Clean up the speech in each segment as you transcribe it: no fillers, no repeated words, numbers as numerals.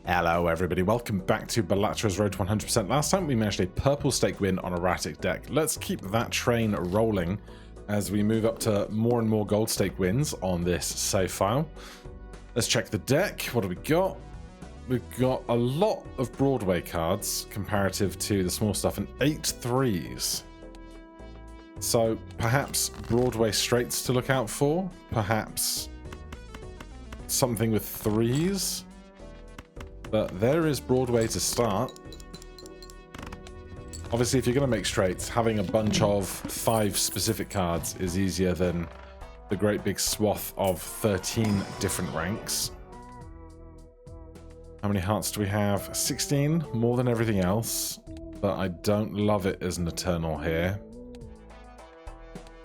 Hello everybody, welcome back to Balatro's Road to 100%. Last time we managed a purple stake win on erratic deck. Let's keep that train rolling as we move up to more and more gold stake wins on this save file. Let's check the deck. What do we got? We've got a lot of Broadway cards comparative to the small stuff and 8 threes. So perhaps Broadway straights to look out for, perhaps something with threes. But there is Broadway to start. Obviously, if you're going to make straights, having a bunch of 5 specific cards is easier than the great big swath of 13 different ranks. How many hearts do we have? 16, more than everything else. But I don't love it as an eternal here.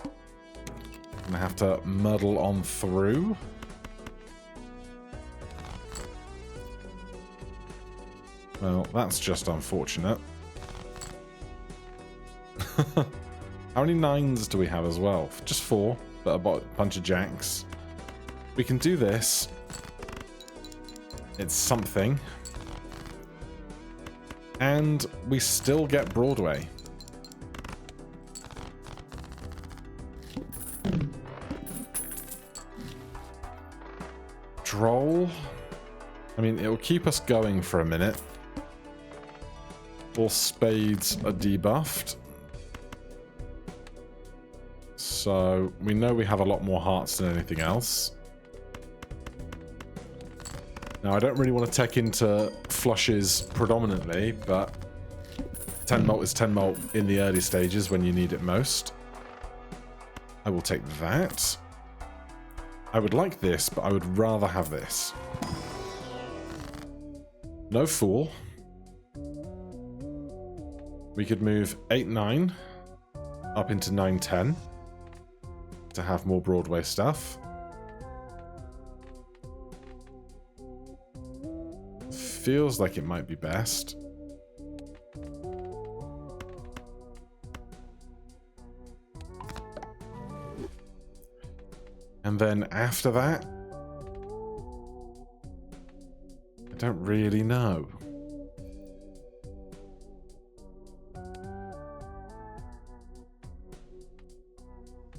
I'm going to have to muddle on through. Well, that's just unfortunate. How many 9s do we have as well? Just 4, but a bunch of jacks. We can do this. It's something. And we still get Broadway. Droll. I mean, it'll keep us going for a minute. All spades are debuffed. So we know we have a lot more hearts than anything else. Now I don't really want to tech into flushes predominantly, but 10 mult is 10 mult in the early stages when you need it most. I will take that. I would like this, but I would rather have this. No fool. We could move 8-9 up into 9-10 to have more Broadway stuff. Feels like it might be best. And then after that, I don't really know.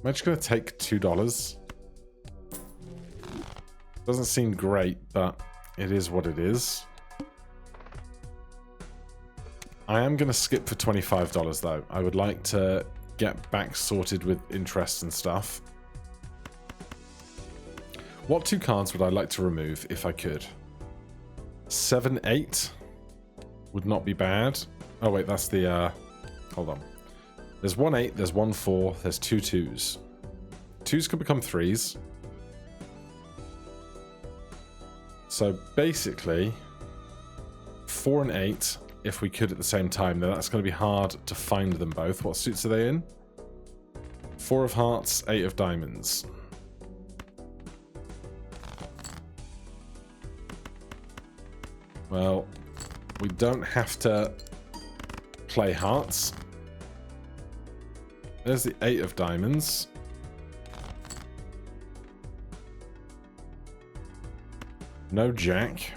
I'm just going to take $2. Doesn't seem great, but it is what it is. I am going to skip for $25 though. I would like to get back sorted with interest and stuff. What 2 cards would I like to remove if I could? 7-8 would not be bad. Oh wait, that's the hold on. There's 1-8, there's 1-4, there's 2 2s. 2s can become 3s. So basically, 4 and 8, if we could at the same time. Now that's going to be hard to find them both. What suits are they in? 4 of hearts, 8 of diamonds. Well, we don't have to play hearts. There's the 8 of diamonds. No jack.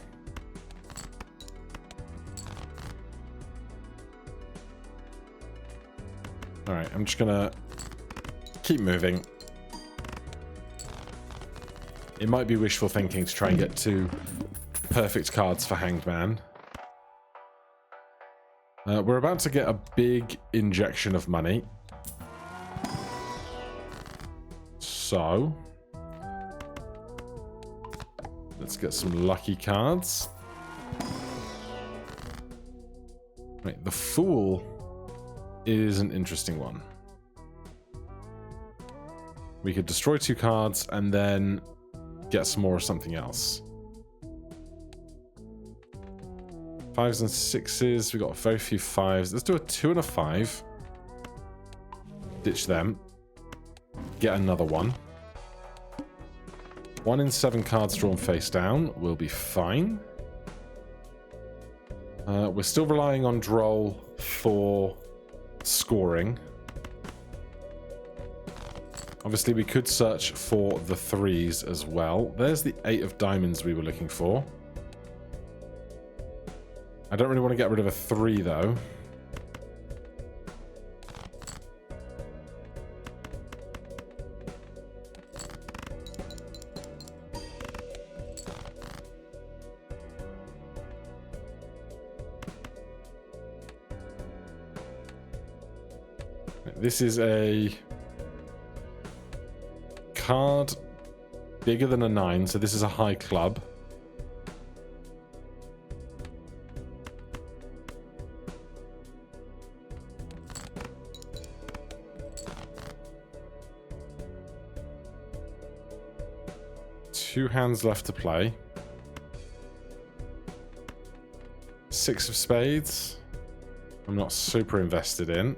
Alright, I'm just gonna keep moving. It might be wishful thinking to try and get 2 perfect cards for Hanged Man. We're about to get a big injection of money. So, let's get some lucky cards. Right, the Fool is an interesting one. We could destroy 2 cards and then get some more of something else. 5s and 6s. We got very few 5s. Let's do a 2 and a 5. Ditch them. Get another one. 1 in 7 cards drawn face down will be fine. We're still relying on Droll for scoring. Obviously, we could search for the 3s as well. There's the 8 of diamonds we were looking for. I don't really want to get rid of a 3 though. This is a card bigger than a 9, so this is a high club. Two hands left to play. 6 of spades. I'm not super invested in.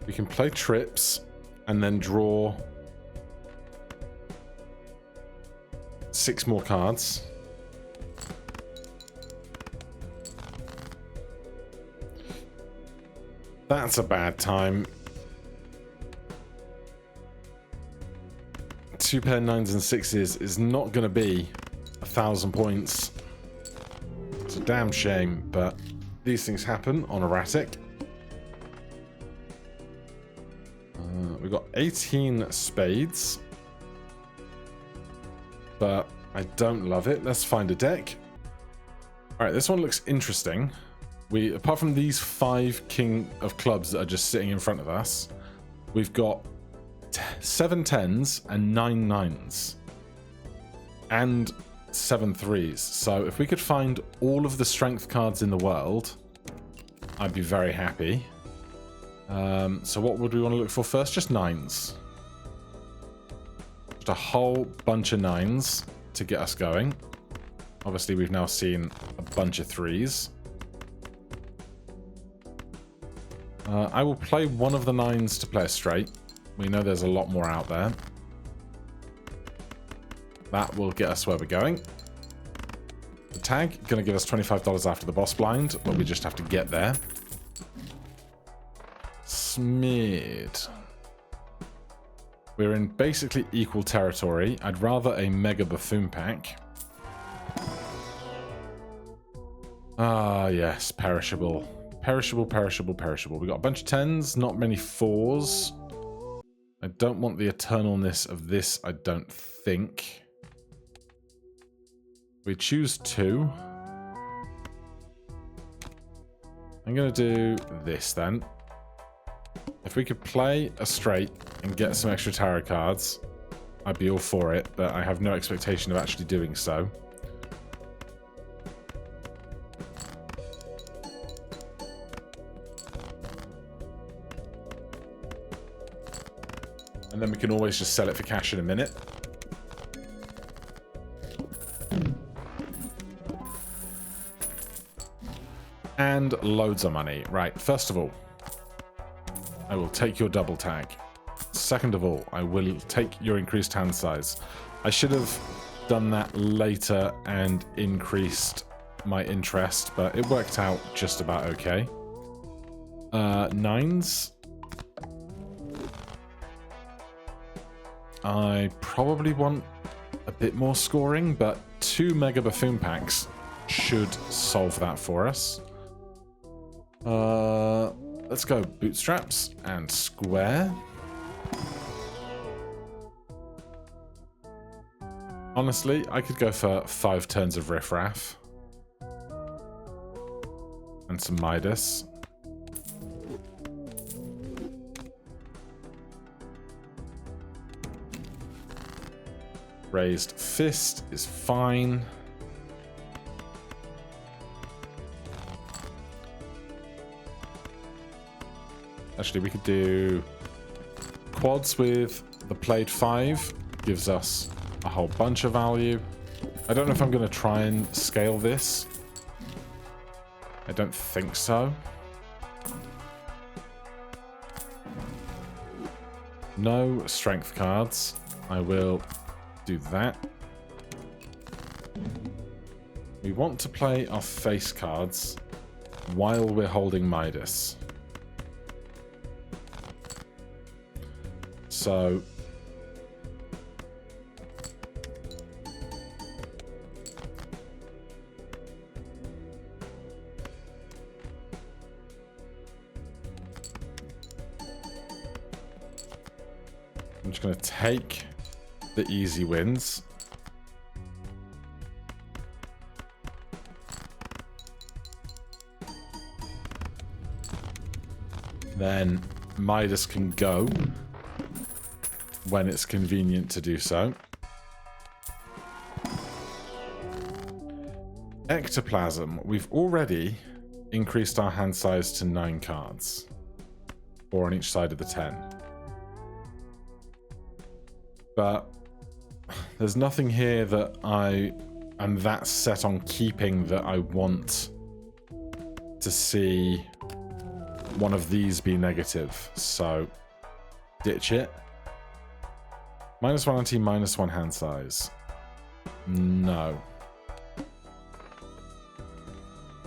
We can play trips and then draw 6 more cards. That's a bad time. 2 pair 9s and 6s is not going to be 1,000 points. It's a damn shame, but these things happen on erratic. We've got 18 spades, but I don't love it. Let's find a deck. All right, this one looks interesting. Apart from these 5 king of clubs that are just sitting in front of us, we've got 7 10s and 9 9s and 7 3s. So if we could find all of the strength cards in the world, I'd be very happy. So what would we want to look for first? Just 9s. Just a whole bunch of 9s to get us going. Obviously, we've now seen a bunch of 3s. I will play one of the 9s to play a straight. We know there's a lot more out there. That will get us where we're going. The tag, going to give us $25 after the boss blind, but we just have to get there. Smeared. We're in basically equal territory. I'd rather a Mega Buffoon pack. Ah, yes, perishable. Perishable, perishable, perishable. We got a bunch of 10s, not many 4s. I don't want the eternalness of this, I don't think. We choose 2. I'm going to do this then. If we could play a straight and get some extra tarot cards, I'd be all for it, but I have no expectation of actually doing so. And then we can always just sell it for cash in a minute. And loads of money. Right, first of all, I will take your double tag. Second of all, I will take your increased hand size. I should have done that later and increased my interest, but it worked out just about okay. 9s. I probably want a bit more scoring, but 2 Mega Buffoon packs should solve that for us. Let's go bootstraps and square. Honestly, I could go for 5 turns of riffraff and some Midas. Raised fist is fine. Actually, we could do quads with the played 5. Gives us a whole bunch of value. I don't know if I'm going to try and scale this. I don't think so. No strength cards. I will do that. We want to play our face cards while we're holding Midas. So just going to take the easy wins. Then Midas can go when it's convenient to do so. Ectoplasm. We've already increased our hand size to 9 cards. 4 on each side of the 10. But there's nothing here that I am that set on keeping that I want to see one of these be negative. So ditch it. -1 anti, -1 hand size. No.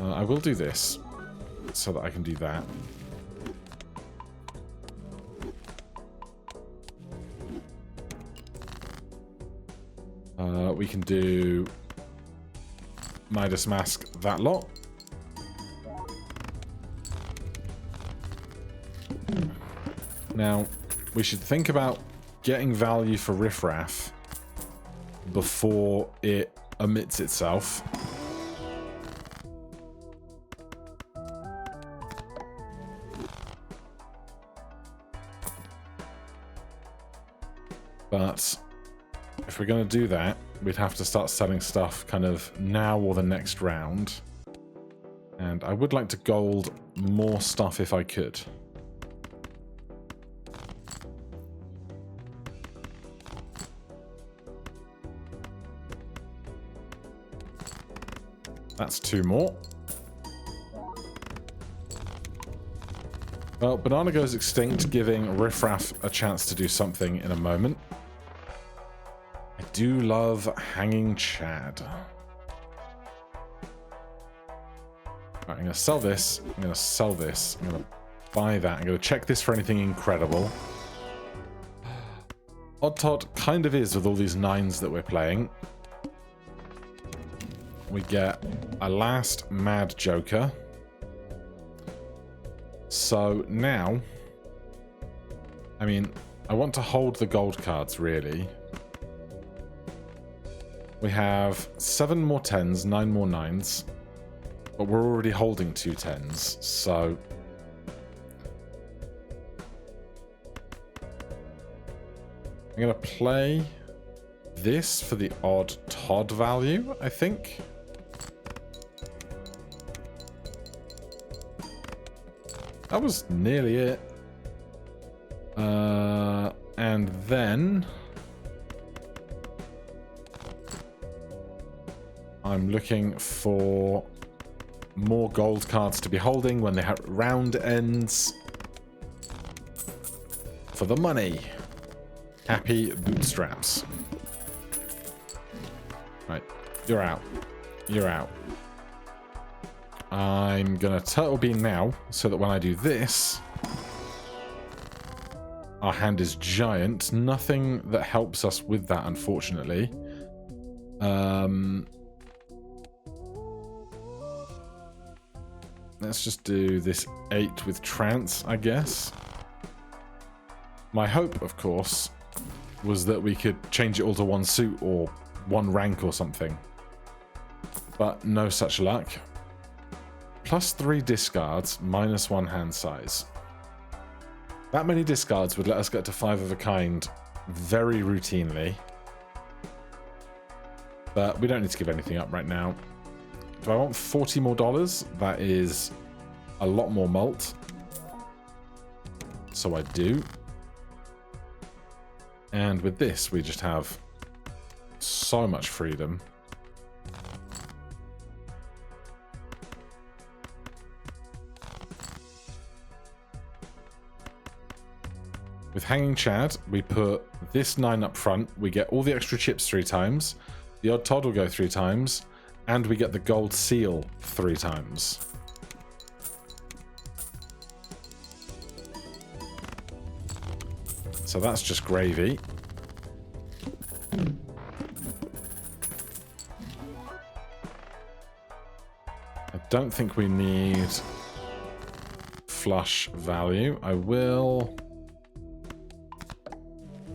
I will do this so that I can do that. We can do Midas Mask that lot. Now, we should think about getting value for Riffraff before it emits itself. But if we're going to do that, we'd have to start selling stuff kind of now or the next round. And I would like to gold more stuff if I could. That's 2 more. Well, Banana goes extinct, giving Riffraff a chance to do something in a moment. I do love Hanging Chad. Right, I'm going to sell this. I'm going to sell this. I'm going to buy that. I'm going to check this for anything incredible. Odd Todd kind of is with all these 9s that we're playing. We get a last Mad Joker. So now, I mean, I want to hold the gold cards, really. We have 7 more 10s, 9 more 9s, but we're already holding 2 10s, so... I'm going to play this for the odd Todd value, I think. That was nearly it. And then I'm looking for more gold cards to be holding when the round ends. For the money. Happy bootstraps. Right, you're out. You're out. I'm going to Turtle Beam now, so that when I do this, our hand is giant. Nothing that helps us with that, unfortunately. Let's just do this 8 with Trance, I guess. My hope, of course, was that we could change it all to 1 suit or 1 rank or something. But no such luck. +3 discards, -1 hand size. That many discards would let us get to 5 of a kind very routinely. But we don't need to give anything up right now. Do I want $40 more? That is a lot more mult. So I do. And with this, we just have so much freedom. With Hanging Chad, we put this 9 up front. We get all the extra chips 3 times. The odd Todd will go 3 times. And we get the gold seal 3 times. So that's just gravy. I don't think we need flush value. I will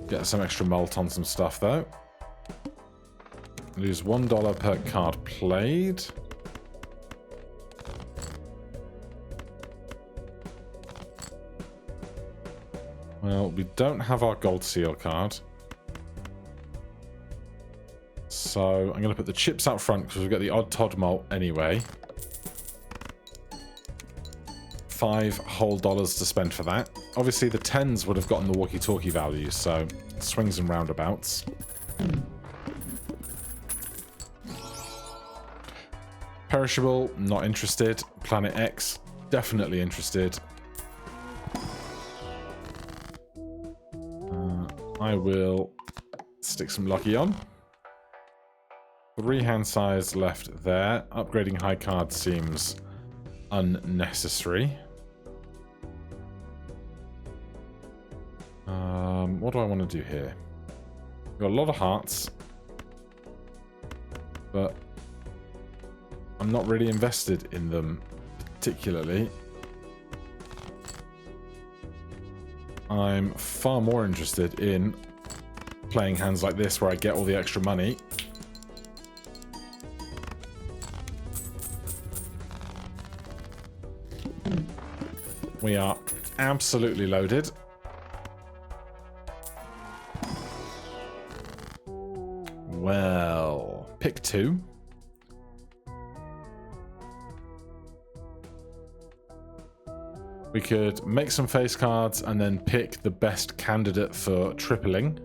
Get some extra mult on some stuff, though. Lose $1 per card played. Well, we don't have our gold seal card. So I'm going to put the chips out front because we've got the odd Todd malt anyway. $5 whole to spend for that. Obviously the 10s would have gotten the walkie-talkie value, so swings and roundabouts. Perishable, not interested. Planet X, definitely interested. I will stick some lucky on. 3 hand size left there. Upgrading high card seems unnecessary. What do I want to do here? We've got a lot of hearts, but I'm not really invested in them particularly. I'm far more interested in playing hands like this where I get all the extra money. We are absolutely loaded. Well, pick 2. We could make some face cards and then pick the best candidate for tripling.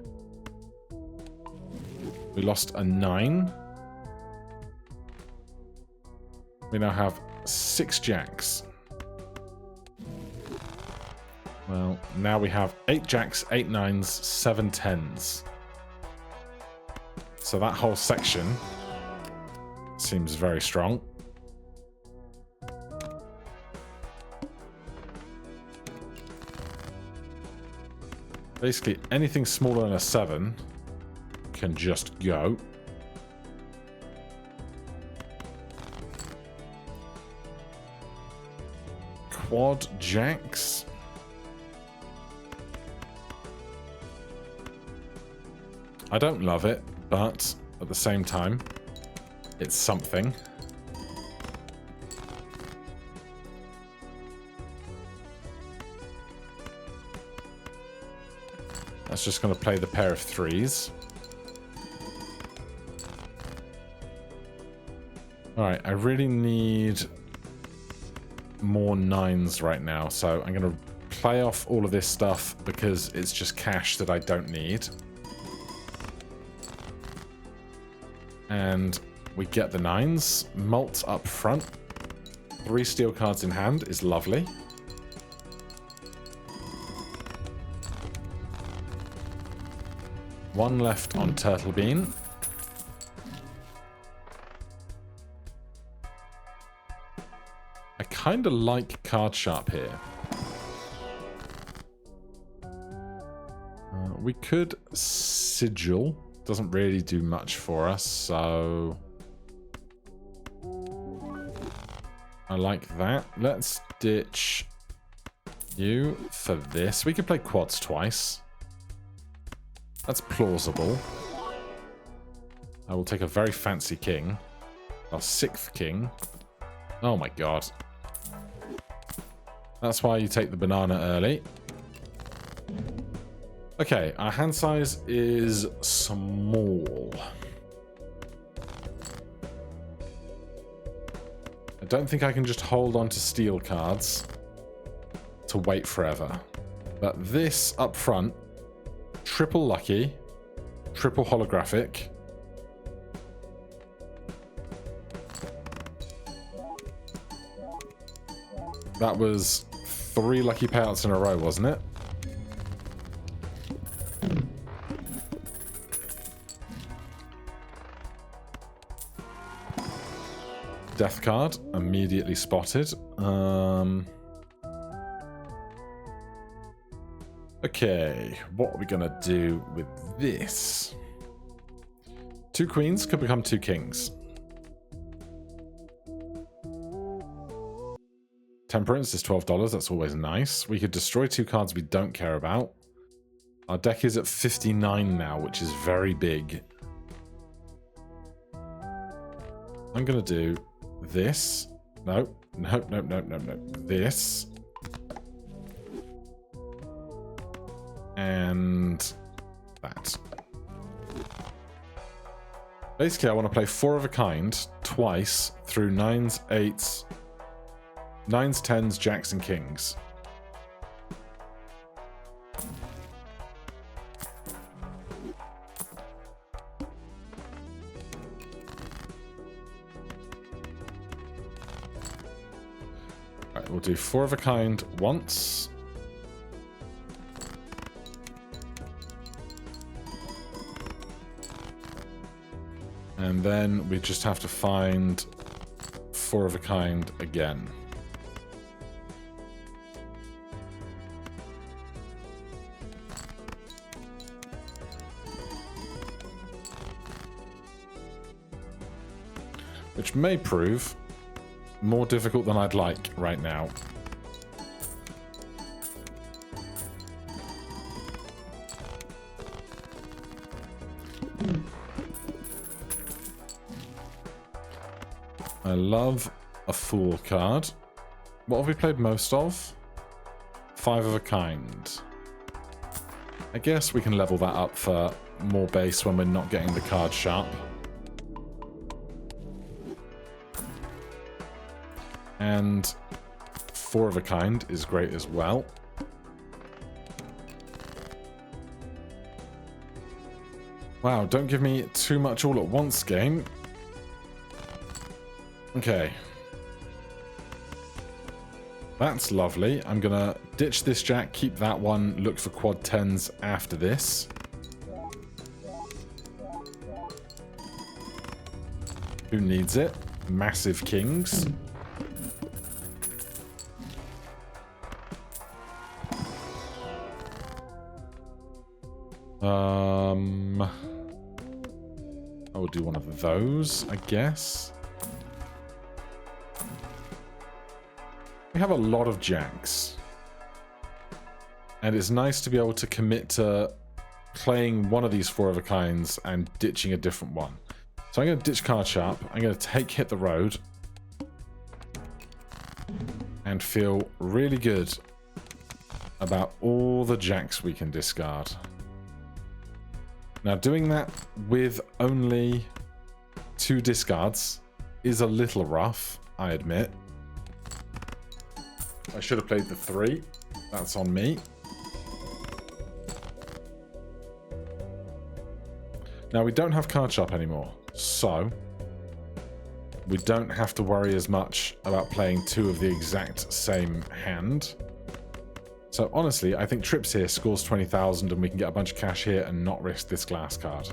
We lost a 9. We now have 6 jacks. Well, now we have 8 jacks, 8 9s, 7 10s. So that whole section seems very strong. Basically, anything smaller than a 7 can just go. Quad jacks. I don't love it, but at the same time, it's something. That's just going to play the pair of 3s. Alright, I really need more 9s right now, so I'm going to play off all of this stuff because it's just cash that I don't need. And we get the 9s. Malt up front. 3 steel cards in hand is lovely. One left on Turtle Bean. I kind of like Card Sharp here. We could Sigil. Doesn't really do much for us, so I like that. Let's ditch you for this. We could play quads twice. That's plausible. I will take a very fancy king. Our 6th king. Oh my god. That's why you take the banana early. Okay, our hand size is small. I don't think I can just hold on to steel cards to wait forever. But this up front, triple lucky, triple holographic. That was 3 lucky payouts in a row, wasn't it? Death card, immediately spotted. Okay, what are we gonna do with this? 2 queens could become 2 kings. Temperance is $12, that's always nice. We could destroy 2 cards we don't care about. Our deck is at 59 now, which is very big. I'm going to do this. No. This. And that. Basically, I want to play 4 of a kind twice through 9s, 8s, 9s, 10s, jacks, and kings. Right, we'll do 4 of a kind once. And then we just have to find 4 of a kind again. Which may prove more difficult than I'd like right now. I love a Fool card. What have we played most of? 5 of a kind. I guess we can level that up for more base when we're not getting the card sharp. And 4 of a kind is great as well. Wow, don't give me too much all at once, game. Okay. That's lovely. I'm gonna ditch this jack, keep that one, look for quad 10s after this. Who needs it? Massive kings. I will do one of those, I guess. We have a lot of jacks. And it's nice to be able to commit to playing one of these 4 of a kinds and ditching a different one. So I'm going to ditch card sharp. I'm going to hit the road. And feel really good about all the jacks we can discard. Now, doing that with only 2 discards is a little rough, I admit. I should have played the 3. That's on me. Now, we don't have card sharp anymore, so we don't have to worry as much about playing 2 of the exact same hand. So honestly, I think Trips here scores 20,000 and we can get a bunch of cash here and not risk this glass card.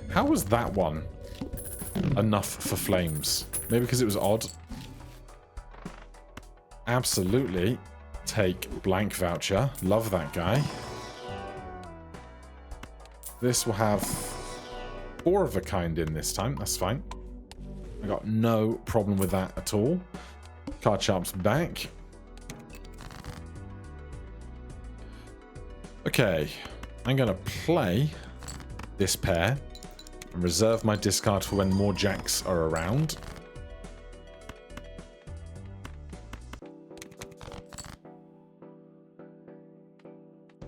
How was that one enough for flames? Maybe because it was odd. Absolutely. Take blank voucher. Love that guy. This will have 4 of a kind in this time. That's fine. I got no problem with that at all. Card sharp's back. Okay. I'm going to play this pair and reserve my discard for when more jacks are around.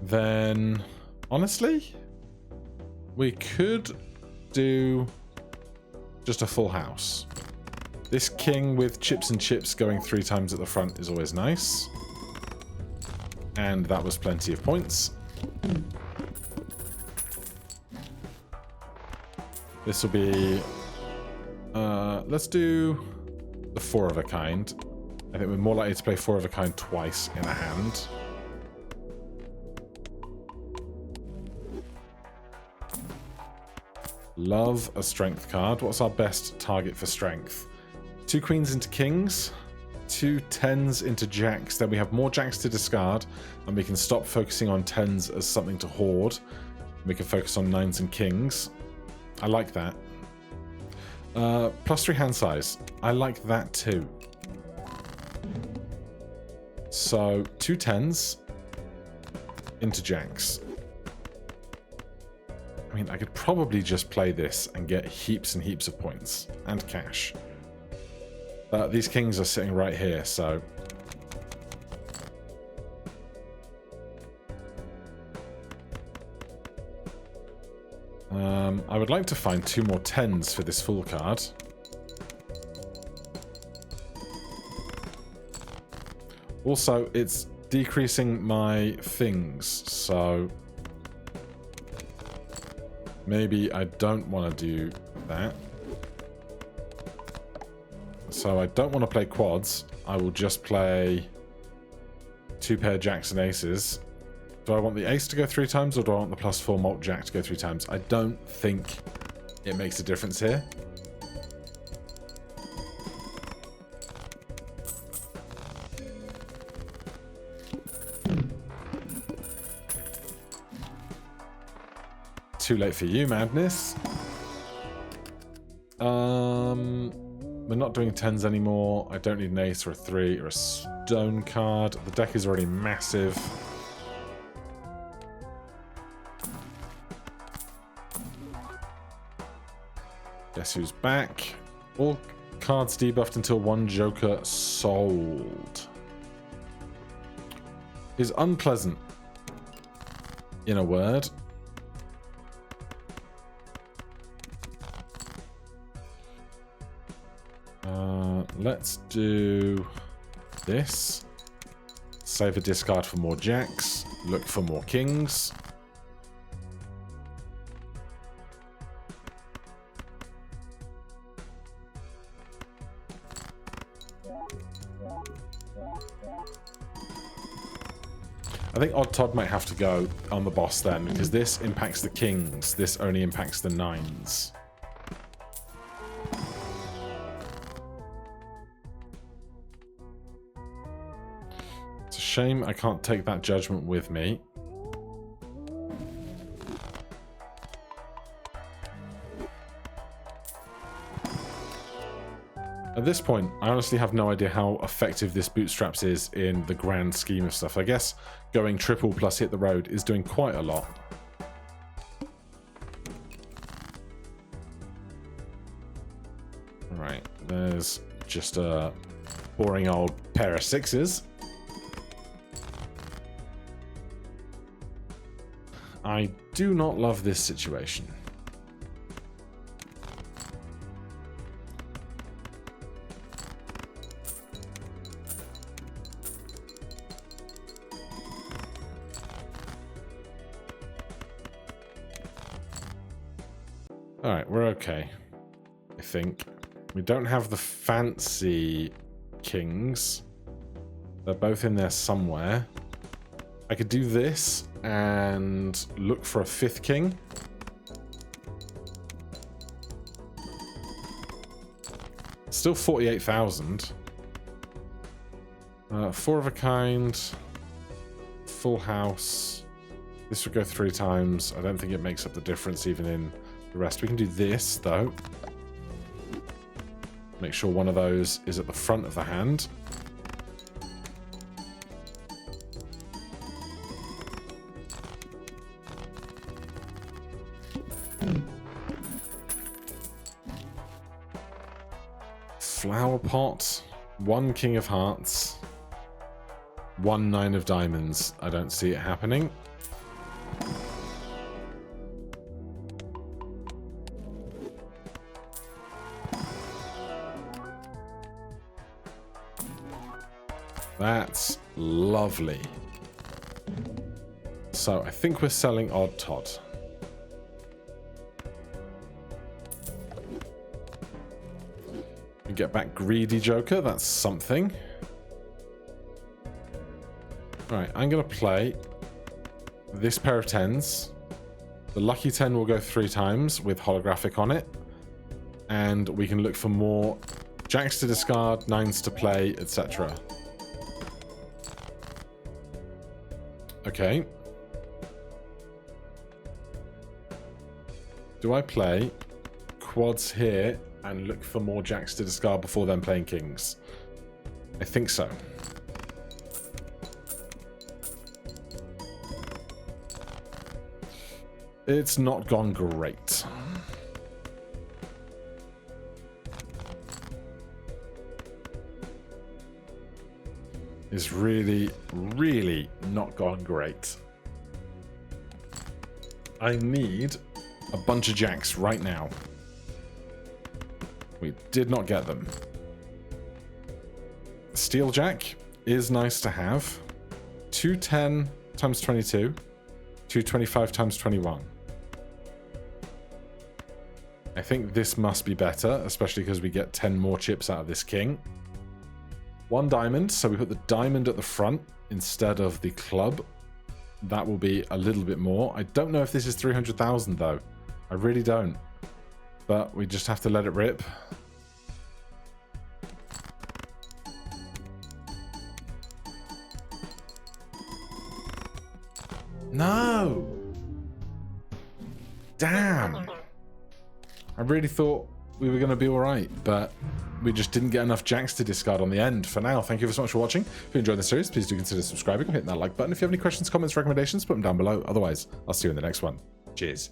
Then, honestly, we could do just a full house. This king with chips and chips going 3 times at the front is always nice. And that was plenty of points. This will be... let's do the 4 of a kind. I think we're more likely to play 4 of a kind twice in a hand. Love a strength card. What's our best target for strength? 2 queens into kings, 2 10s into jacks. Then we have more jacks to discard, and we can stop focusing on 10s as something to hoard. We can focus on 9s and kings. I like that. +3 hand size. I like that too. So 2 10s into jacks. I mean, I could probably just play this and get heaps and heaps of points and cash. These kings are sitting right here, so... I would like to find 2 more 10s for this full card. Also, it's decreasing my things, so... maybe I don't want to do that. So I don't want to play quads. I will just play 2 pair jacks and aces. Do I want the ace to go 3 times, or do I want the +4 malt jack to go 3 times? I don't think it makes a difference here. Too late for you, madness. We're not doing 10s anymore. I don't need an ace or a 3 or a stone card. The deck is already massive. Guess who's back? All cards debuffed until 1 joker sold. Is unpleasant, in a word. Let's do this. Save a discard for more jacks. Look for more kings. I think Odd Todd might have to go on the boss then, because this impacts the kings. This only impacts the 9s. It's a shame I can't take that judgment with me. At this point, I honestly have no idea how effective this Bootstraps is in the grand scheme of stuff. I guess going triple plus hit the road is doing quite a lot. Right, there's just a boring old pair of 6s. I do not love this situation. Alright, we're okay, I think. We don't have the fancy kings. They're both in there somewhere. I could do this and look for a 5th king. Still 48,000. 4 of a kind. Full house. This would go 3 times. I don't think it makes up the difference even in the rest. We can do this, though. Make sure one of those is at the front of the hand. Flower pot. 1 king of hearts. 1 9 of diamonds. I don't see it happening. That's lovely. So I think we're selling Odd Todd. We get back Greedy Joker, that's something. Alright, I'm going to play this pair of 10s. The lucky 10 will go 3 times with holographic on it. And we can look for more jacks to discard, 9s to play, etc. Okay. Do I play quads here and look for more jacks to discard before then playing kings. I think so. It's not gone great. It's really, really not gone great. I need a bunch of jacks right now. We did not get them. Steel jack is nice to have. 210 times 22. 225 times 21. I think this must be better, especially because we get 10 more chips out of this king. 1 diamond, so we put the diamond at the front instead of the club. That will be a little bit more. I don't know if this is 300,000 though. I really don't. But we just have to let it rip. No! Damn! I really thought we were going to be alright, but we just didn't get enough jacks to discard on the end. For now, thank you so much for watching. If you enjoyed the series, please do consider subscribing or hitting that like button. If you have any questions, comments, recommendations, put them down below. Otherwise, I'll see you in the next one. Cheers.